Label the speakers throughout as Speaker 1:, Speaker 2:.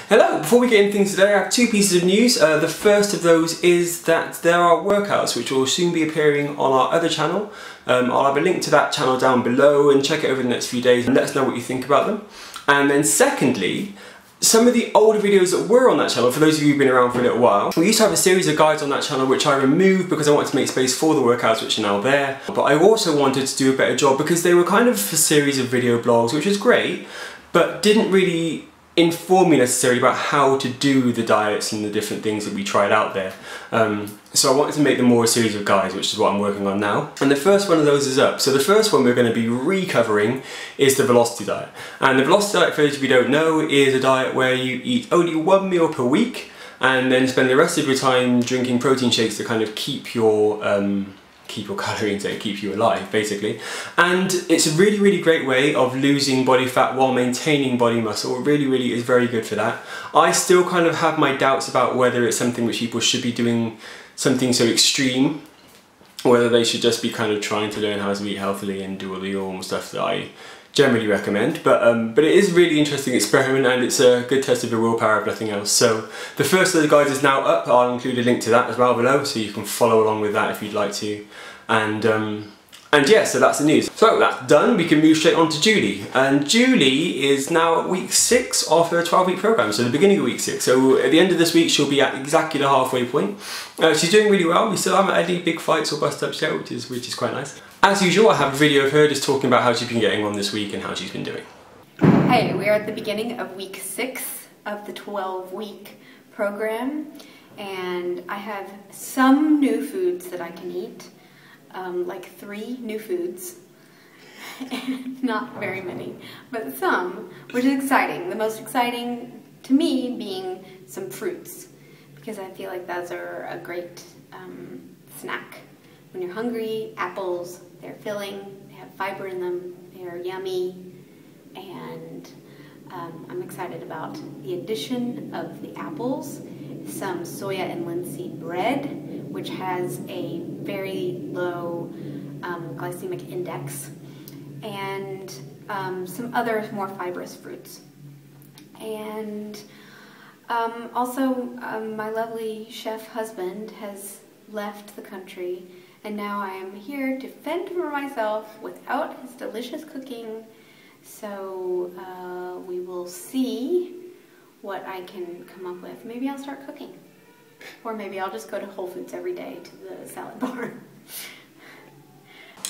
Speaker 1: Hello! Before we get into things today, I have two pieces of news. The first of those is that there are workouts which will soon be appearing on our other channel. I'll have a link to that channel down below and check it over the next few days and let us know what you think about them. And then secondly, some of the older videos that were on that channel, for those of you who've been around for a little while, we used to have a series of guides on that channel which I removed because I wanted to make space for the workouts which are now there. But I also wanted to do a better job because they were kind of a series of video blogs, which was great, but didn't really inform me necessarily about how to do the diets and the different things that we tried out there. So I wanted to make them more a series of guides, which is what I'm working on now. And the first one of those is up. So the first one we're going to be recovering is the velocity diet. And the velocity diet, for those of you who don't know, is a diet where you eat only one meal per week and then spend the rest of your time drinking protein shakes to kind of keep your calorie intake, keep you alive, basically. And it's a really great way of losing body fat while maintaining body muscle. It really is very good for that. I still kind of have my doubts about whether it's something which people should be doing something so extreme, or whether they should just be kind of trying to learn how to eat healthily and do all the normal stuff that I generally recommend. But it is a really interesting experiment and it's a good test of your willpower if nothing else. So the first of the guides is now up. I'll include a link to that as well below so you can follow along with that if you'd like to. And yeah, so that's the news. So that's done, we can move straight on to Julie. And Julie is now at week 6 of her 12-week program, so the beginning of week 6. So at the end of this week, she'll be at exactly the halfway point. She's doing really well. We still haven't had any big fights or bust-ups yet, which is quite nice. As usual, I have a video of her just talking about how she's been getting on this week and how she's been doing.
Speaker 2: Hey, we are at the beginning of week 6 of the 12-week program, and I have some new foods that I can eat. Like 3 new foods, not very many, but some, which is exciting. The most exciting to me being some fruits, because I feel like those are a great snack. When you're hungry, apples, they're filling, they have fiber in them, they're yummy, and I'm excited about the addition of the apples, some soya and linseed bread, which has a very low glycemic index, and some other more fibrous fruits. And also my lovely chef husband has left the country, and now I am here to fend for myself without his delicious cooking. So we will see what I can come up with. Maybe I'll start cooking. Or maybe I'll just go to Whole Foods every day to the salad bar.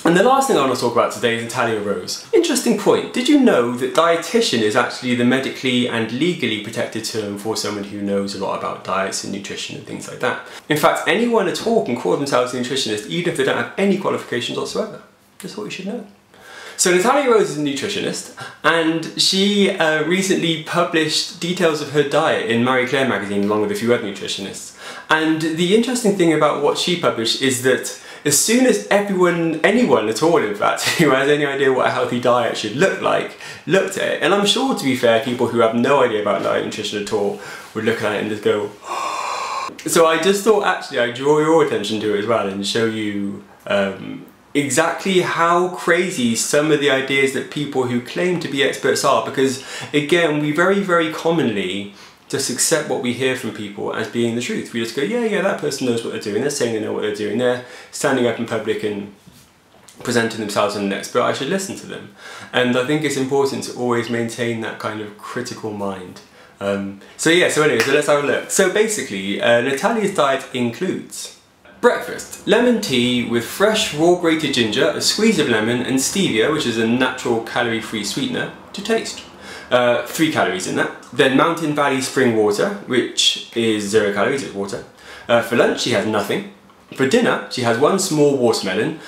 Speaker 1: And the last thing I want to talk about today is Natalia Rose. Interesting point. Did you know that dietitian is actually the medically and legally protected term for someone who knows a lot about diets and nutrition and things like that? In fact, anyone at all can call themselves a nutritionist even if they don't have any qualifications whatsoever. Just what you should know. So Natalia Rose is a nutritionist, and she recently published details of her diet in Marie Claire magazine along with a few other nutritionists. And the interesting thing about what she published is that as soon as anyone at all in fact, who has any idea what a healthy diet should look like, looked at it, and I'm sure to be fair, people who have no idea about diet nutrition at all would look at it and just go, so I just thought actually I'd draw your attention to it as well and show you exactly how crazy some of the ideas that people who claim to be experts are, because again, we very commonly just accept what we hear from people as being the truth. We just go, yeah, that person knows what they're doing, they're saying they know what they're doing, they're standing up in public and presenting themselves as an expert, I should listen to them. And I think it's important to always maintain that kind of critical mind. So anyway, let's have a look. So basically, Natalia's diet includes breakfast: lemon tea with fresh raw grated ginger, a squeeze of lemon, and stevia, which is a natural calorie-free sweetener, to taste. 3 calories in that. Then Mountain Valley spring water, which is 0 calories, it's water. For lunch she has nothing. For dinner she has 1 small watermelon.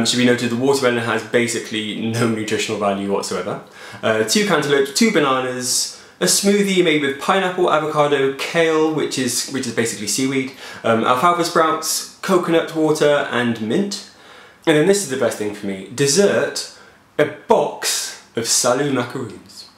Speaker 1: Should be noted the watermelon has basically no nutritional value whatsoever. 2 cantaloupes, 2 bananas, a smoothie made with pineapple, avocado, kale, which is basically seaweed, alfalfa sprouts, coconut water, and mint. And then this is the best thing for me: dessert, a box of Salut macaroons.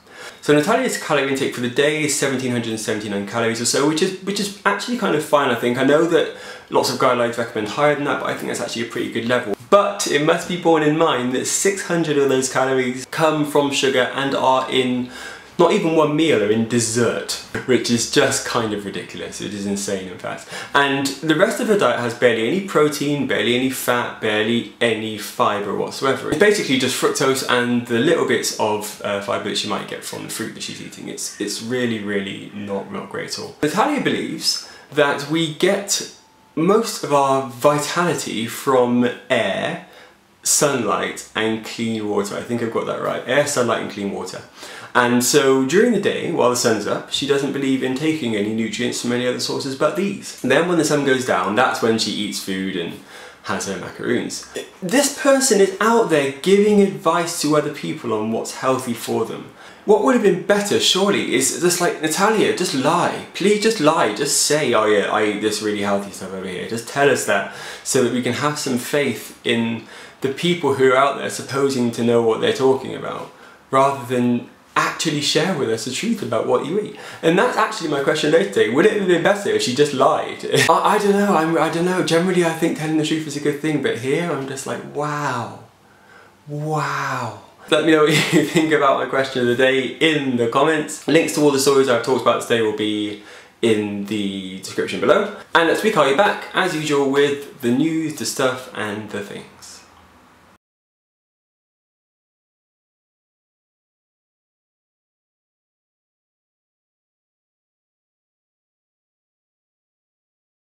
Speaker 1: So Natalia's calorie intake for the day is 1779 calories or so, which is actually kind of fine, I think. I know that lots of guidelines recommend higher than that, but I think that's actually a pretty good level. But it must be borne in mind that 600 of those calories come from sugar and are in Not even one meal are in dessert, which is just kind of ridiculous. It is insane, in fact. And the rest of her diet has barely any protein, barely any fat, barely any fibre whatsoever. It's basically just fructose and the little bits of fibre that she might get from the fruit that she's eating. It's really, really not great at all. Natalia believes that we get most of our vitality from air, sunlight and clean water. I think I've got that right. Air, sunlight and clean water. And so during the day, while the sun's up, she doesn't believe in taking any nutrients from any other sources but these. And then when the sun goes down, that's when she eats food and has her macaroons. This person is out there giving advice to other people on what's healthy for them. What would have been better, surely, is just like, Natalia, just lie. Please just lie. Just say, oh yeah, I eat this really healthy stuff over here. Just tell us that so that we can have some faith in the people who are out there supposing to know what they're talking about, rather than actually share with us the truth about what you eat. And that's actually my question later today. Would it have been better if she just lied? I don't know, I don't know. Generally I think telling the truth is a good thing, but here I'm just like, wow. Wow. Let me know what you think about my question of the day in the comments. Links to all the stories I've talked about today will be in the description below. And next week I'll be back, as usual, with the news, the stuff and the thing.